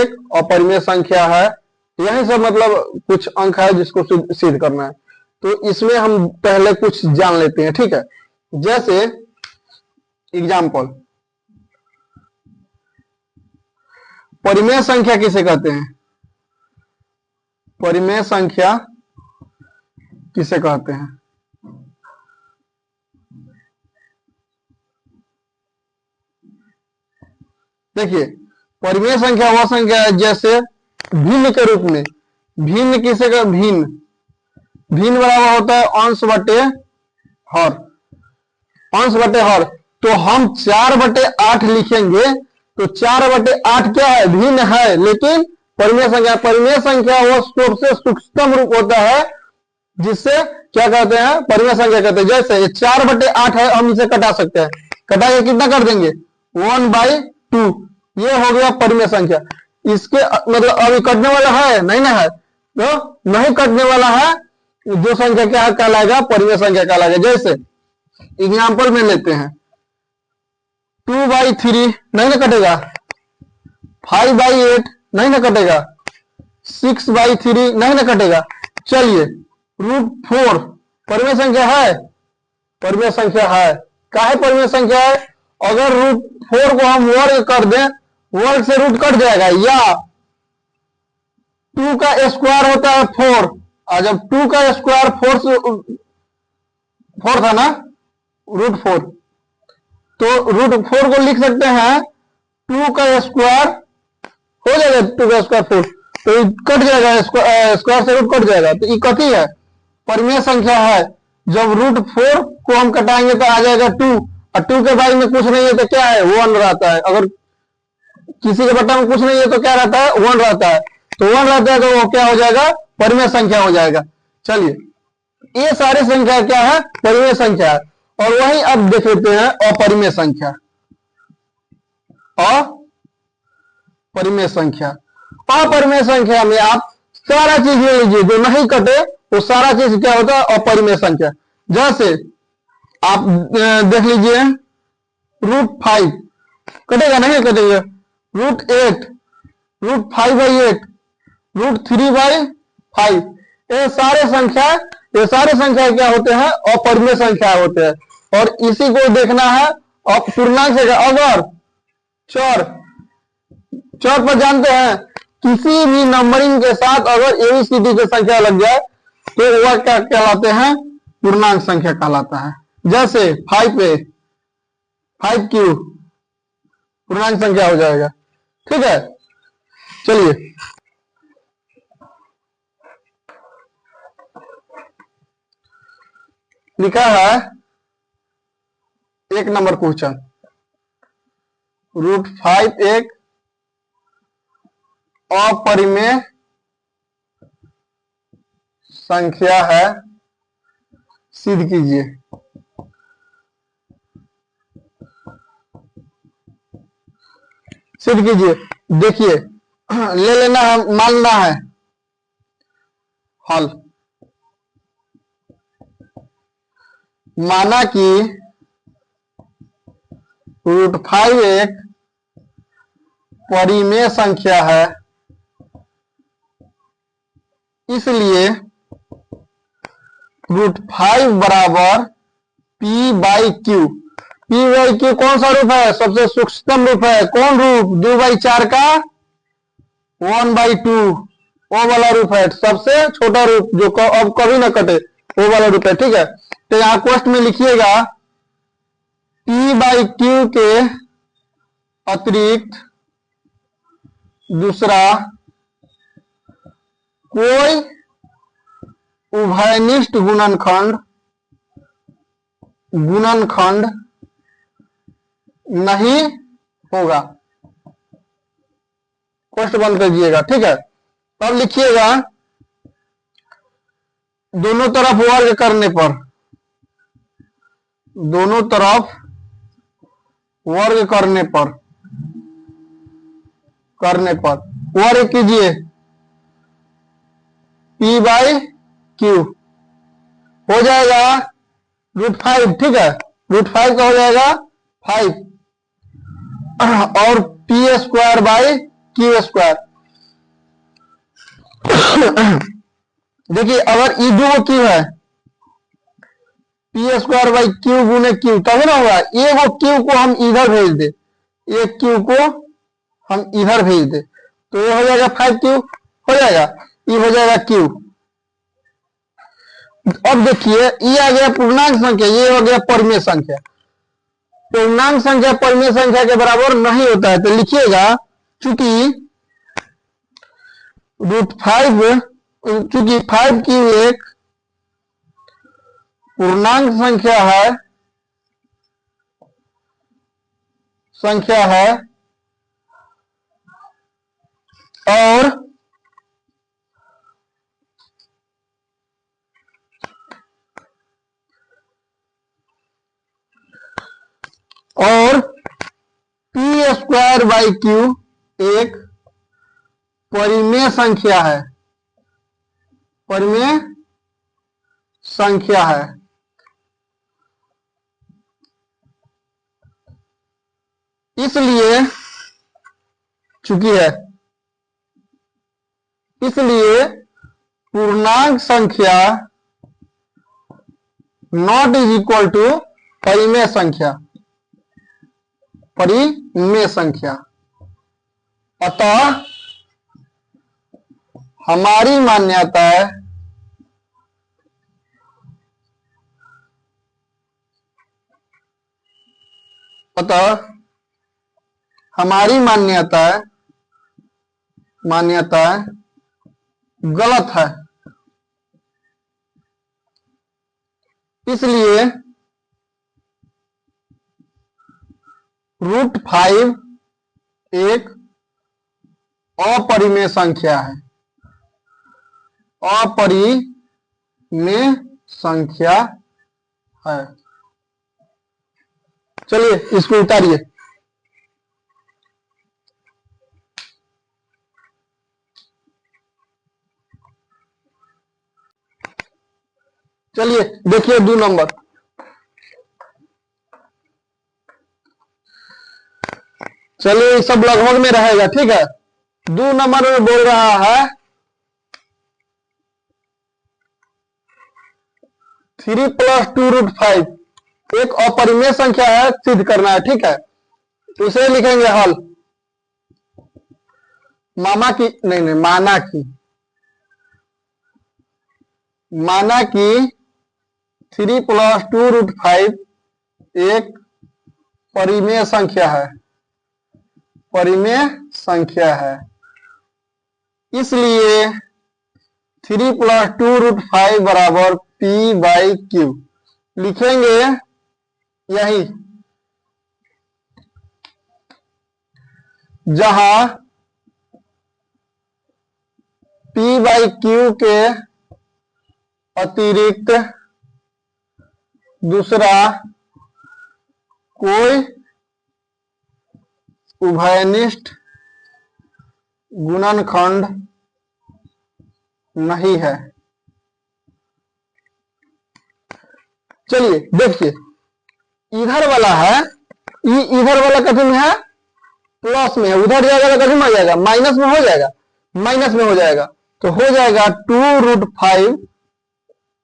एक अपरिमेय संख्या है। यही सब मतलब कुछ अंक है जिसको सिद्ध करना है। तो इसमें हम पहले कुछ जान लेते हैं, ठीक है। जैसे एग्जाम्पल, परिमेय संख्या किसे कहते हैं? परिमेय संख्या किसे कहते हैं? देखिए, परिमेय संख्या वह संख्या है जैसे भिन्न के रूप में। भिन्न किसे का? भिन्न, भिन्न बराबर होता है अंश बटे हर। अंश बटे हर, तो हम 4/8 लिखेंगे तो 4/8 क्या है? भिन्न है, लेकिन परिमेय संख्या। परिमेय संख्या वो सबसे सूक्ष्मतम रूप होता है जिससे क्या कहते हैं? परिमेय संख्या कहते हैं। जैसे 4/8 है, हम इसे कटा सकते हैं। कटा के कितना कर देंगे? 1/2। ये हो गया परिमेय संख्या। इसके मतलब अभी कटने वाला है नहीं ना है, तो नहीं कटने वाला है जो संख्या क्या कहलाएगा? परिमेय संख्या कहलाएगा। जैसे एग्जाम्पल में लेते हैं 2/3 नहीं ना कटेगा, 5/8 नहीं ना कटेगा, 6/3 नहीं ना कटेगा। चलिए √4 परिमेय संख्या है? परिमेय संख्या है। काहे परिमेय संख्या है? अगर √4 को हम वर्ग कर दें, वर्ग से रूट कट जाएगा, या 2 का स्क्वायर होता है 4, और जब 2 का स्क्वायर 4 था ना, √4, तो √4 को लिख सकते हैं 2 का स्क्वायर हो जाएगा, 2 का स्क्वायर 4, तो कट जाएगा, स्क्वायर से रूट कट जाएगा, तो ये कथी है? परिमेय संख्या है। जब √4 को हम कटाएंगे तो आ जाएगा 2, और 2 के बाद में कुछ नहीं है तो क्या है? 1 रहता है। अगर किसी के बट्टा में कुछ नहीं है तो क्या रहता है? 1 रहता है। तो 1 रहता है तो वो क्या हो जाएगा? परिमेय संख्या हो जाएगा। चलिए, ये सारी संख्या क्या है? परिमेय संख्या है। और वही अब देख लेते हैं अपरिमेय संख्या। अपरिमेय संख्या, अपरिमेय संख्या में आप सारा चीज ले लीजिए, जो नहीं कटे वो सारा चीज क्या होता है? अपरिमेय संख्या। जैसे आप देख लीजिए √5 कटेगा नहीं कटेगा, √8, √5/8, √3/5, ये सारे संख्या क्या होते हैं? अपरिमेय संख्या होते हैं। और इसी को देखना है पूर्णांक से। अगर चर पर जानते हैं, किसी भी नंबरिंग के साथ अगर ABCD की संख्या लग जाए तो वह क्या कहलाते हैं? पूर्णांक संख्या कहलाता है। जैसे 5Q पूर्णांक संख्या हो जाएगा, ठीक है। चलिए लिखा है 1 नंबर क्वेश्चन, √5 एक अपरिमेय संख्या है, सिद्ध कीजिए। सिद्ध कीजिए। देखिए, ले लेना है, मानना है हल। माना कि √5 एक परिमेय संख्या है, इसलिए √5 बराबर P/Q। P/Q कौन सा रूप है? सबसे सूक्ष्मतम रूप है। कौन रूप? 2/4 का 1/2, वो वाला रूप है। सबसे छोटा रूप जो अब कभी ना कटे, वो वाला रूप है, ठीक है। तो यहां क्वेश्चन में लिखिएगा P/Q के अतिरिक्त दूसरा कोई उभयनिष्ठ गुणनखंड नहीं होगा। क्वेश्चन बंद कर दीजिएगा, ठीक है। अब लिखिएगा दोनों तरफ वर्ग करने पर, दोनों तरफ वर्ग करने पर वर्ग कीजिए P/Q हो जाएगा √5, ठीक है। √5 का हो जाएगा 5 और P² /Q²। देखिए अगर ई जो क्यू है पी स्क्वायर बाई क्यू गुने क्यू, तभी ना होगा। ये वो क्यू को हम इधर भेज दे, ये क्यू को हम इधर भेज दे, तो ये हो जाएगा 5q, हो जाएगा, ये हो जाएगा q। अब देखिए ये आ गया पूर्णांक संख्या, ये हो गया परिमेय संख्या। पूर्णांक संख्या परिमेय संख्या के बराबर नहीं होता है, तो लिखिएगा चूंकि √5, चूंकि 5q एक पूर्णांक संख्या है, और पी स्क्वायर बाई क्यू एक परिमेय संख्या है, परिमेय संख्या है। इसलिए चूंकि है, इसलिए पूर्णांक संख्या नॉट इज इक्वल टू परिमेय संख्या, परिमेय संख्या। अतः हमारी मान्यता है, अतः हमारी मान्यता गलत है। इसलिए √5 एक अपरिमेय संख्या है, अपरिमेय संख्या है। चलिए इसको उतारिए। चलिए देखिए 2 नंबर। चलिए सब लगभग में रहेगा, ठीक है। 2 नंबर में बोल रहा है 3 + 2√5 एक अपरिमेय संख्या है, सिद्ध करना है, ठीक है। तो इसे लिखेंगे हल, माना कि 3 + 2√5 एक परिमेय संख्या है, परिमेय संख्या है। इसलिए 3 + 2√5 बराबर p/q लिखेंगे यही, जहां p/q के अतिरिक्त दूसरा कोई उभयनिष्ठ गुणनखंड नहीं है। चलिए देखिए, इधर वाला है, इधर वाला कथन है प्लस में है, उधर जाएगा तो कथन में आ जाएगा, माइनस में हो जाएगा, माइनस में हो जाएगा, तो हो जाएगा 2√5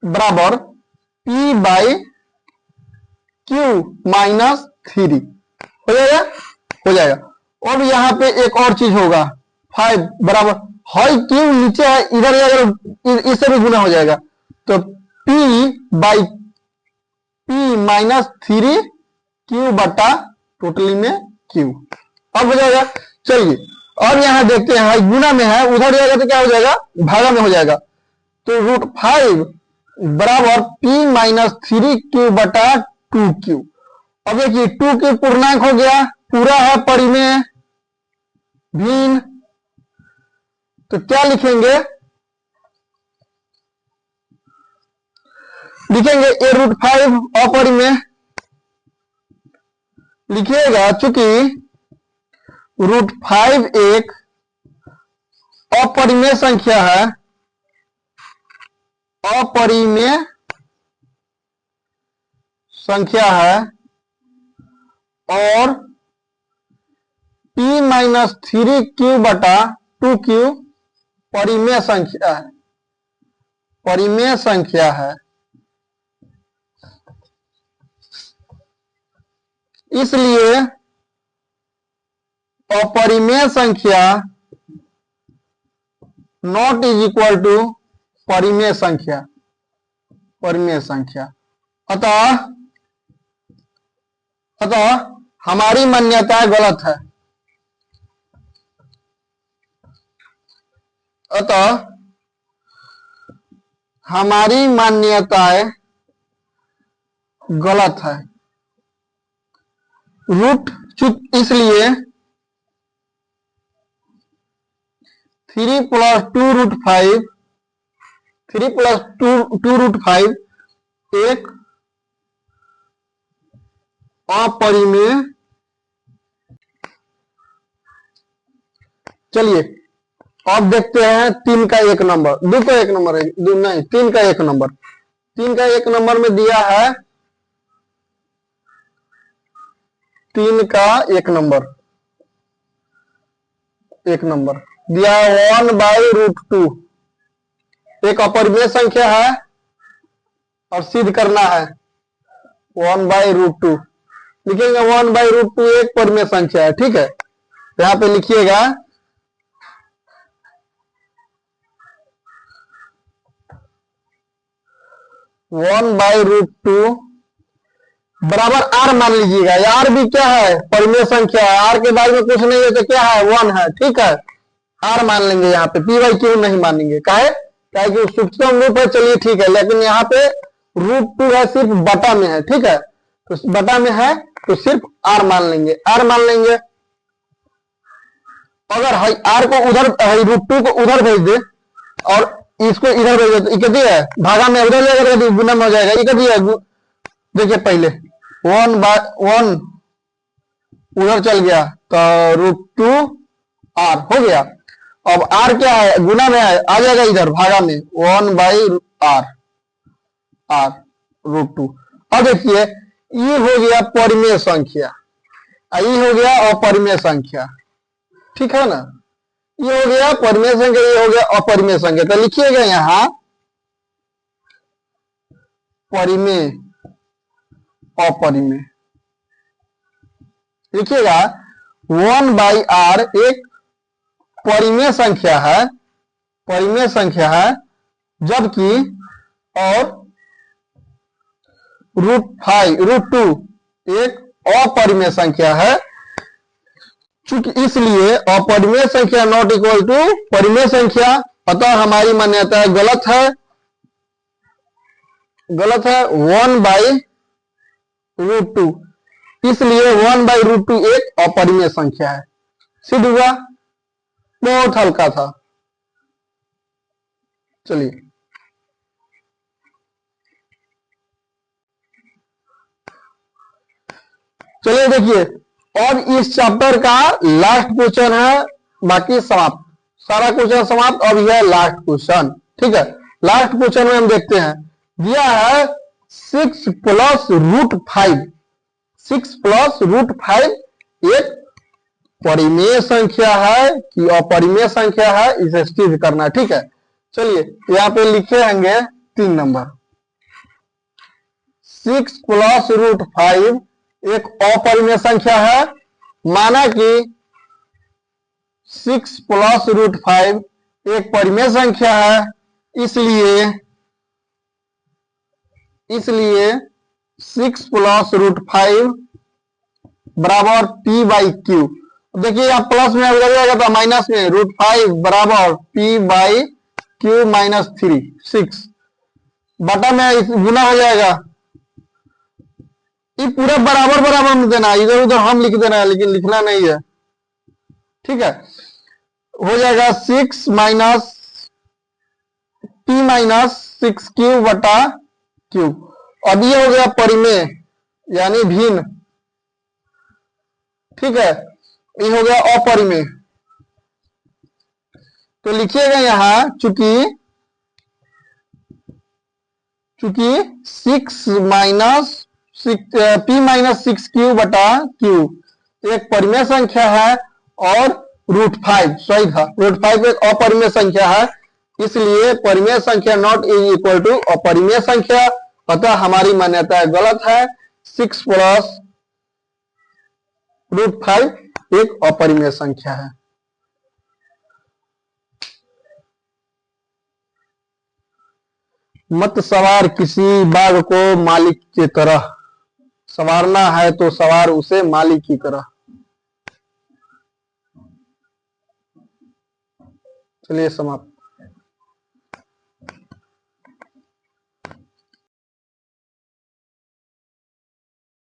बराबर p/q -3 हो जाएगा, हो जाएगा। और यहाँ पे एक और चीज होगा, 5 बराबर हाई क्यू नीचे है, इधर जाएगा इससे भी गुना हो जाएगा, तो p/p -3 q बटा टोटली में q, अब हो जाएगा। चलिए अब यहाँ देखते हैं, गुना में है, उधर जाएगा तो क्या हो जाएगा, भागा में हो जाएगा। तो √5 बराबर p -3 q बटा 2q। अब देखिए 2q पूर्णांक हो गया, पूरा है परिमेय भिन्न, तो क्या लिखेंगे, a √5 अपरिमेय लिखिएगा, चूंकि √5 एक अपरिमेय संख्या है, अपरिमेय संख्या है, और p -3 q बटा 2q परिमेय संख्या है। परिमेय संख्या है, इसलिए अपरिमेय संख्या नॉट इज इक्वल टू परिमेय संख्या, परिमेय संख्या। अतः हमारी मान्यता गलत है। अतः हमारी मान्यताएं गलत है। इसलिए 3 + 2 √5 3 + 2 √5 एक अपरिमेय। चलिए अब देखते हैं 3 का 1 नंबर, 2 का 1 नंबर है, नहीं 3 का 1 नंबर। 3 का 1 नंबर में दिया है 3 का 1 नंबर, 1 नंबर दिया है 1/√2। एक अपरिमेय संख्या है और सिद्ध करना है 1/√2। लिखेंगे 1/√2 एक परिमेय संख्या है, ठीक है। यहां पे लिखिएगा 1/√2 बराबर r मान लीजिएगा। r भी क्या है, परिमेय संख्या है। r के बाद में कुछ नहीं है तो क्या है, 1 है, ठीक है। r मान लेंगे, यहाँ पे p/q नहीं मानेंगे। काहे कि सूक्ष्म रूप है, चलिए ठीक है। लेकिन यहाँ पे √2 है, सिर्फ बटा में है, ठीक है। तो बटा में है तो सिर्फ r मान लेंगे, r मान लेंगे। अगर r को उधर √2 को उधर भेज दे और इसको इधर भेज दे तो कितनी है, भागा में उधर जाएगा, गुना में हो जाएगा। ये कितनी है, देखिए पहले 1/1 उधर चल गया तो √2r हो गया। अब r क्या है, गुना में है, आ जाएगा इधर भागा में 1/r √2। अब देखिए ये हो गया परिमेय संख्या, ये हो गया अपरिमेय संख्या, ठीक है ना। ये हो गया परिमेय संख्या, ये हो गया अपरिमेय संख्या। तो लिखिएगा यहां परिमेय अपरिमेय, लिखिएगा 1/r एक परिमेय संख्या है, परिमेय संख्या है, जबकि और √2 एक अपरिमेय संख्या है। चूंकि इसलिए अपरिमेय संख्या नॉट इक्वल टू परिमेय संख्या, अतः हमारी मान्यता गलत है, गलत है 1/√2। इसलिए 1/√2 एक अपरिमेय संख्या है। सिद्ध हुआ, बहुत हल्का था। चलिए चलिए देखिए, और इस चैप्टर का लास्ट क्वेश्चन है, बाकी समाप्त, सारा क्वेश्चन समाप्त। अब यह लास्ट क्वेश्चन, ठीक है। लास्ट क्वेश्चन में हम देखते हैं, दिया है 6 + √5, 6 + √5 एक परिमेय संख्या है कि अपरिमेय संख्या है, इसे सिद्ध करना, ठीक है। चलिए यहाँ पे लिखे होंगे 3 नंबर। 6 + √5 एक अपरिमेय संख्या है, माना कि 6 + √5 एक परिमेय संख्या है, इसलिए 6 + √5 बराबर p/q। देखिए आप प्लस में उधर जाएगा तो माइनस में, √5 बराबर p/q - 3, 6 बटा में गुना हो जाएगा। ये पूरा बराबर बराबर में देना है, इधर उधर हम लिख देना है, लेकिन लिखना नहीं है, ठीक है। हो जाएगा 6 - p - 6q बटा q। अब ये हो गया परिमेय यानी भिन्न, ठीक है। ये हो गया अपरिमेय। तो लिखिएगा यहां, चूंकि 6 p - 6q बटा q एक परिमेय संख्या है और √5 सही था, √5 एक अपरिमेय संख्या है, इसलिए परिमेय संख्या नॉट इज इक्वल टू अपरिमेय संख्या, अतः हमारी मान्यता गलत है। 6 प्लस √5 एक अपरिमेय संख्या है। मत सवार किसी बाघ को मालिक की तरह, संवारना है तो सवार उसे मालिक की तरह। चलिए समाप्त।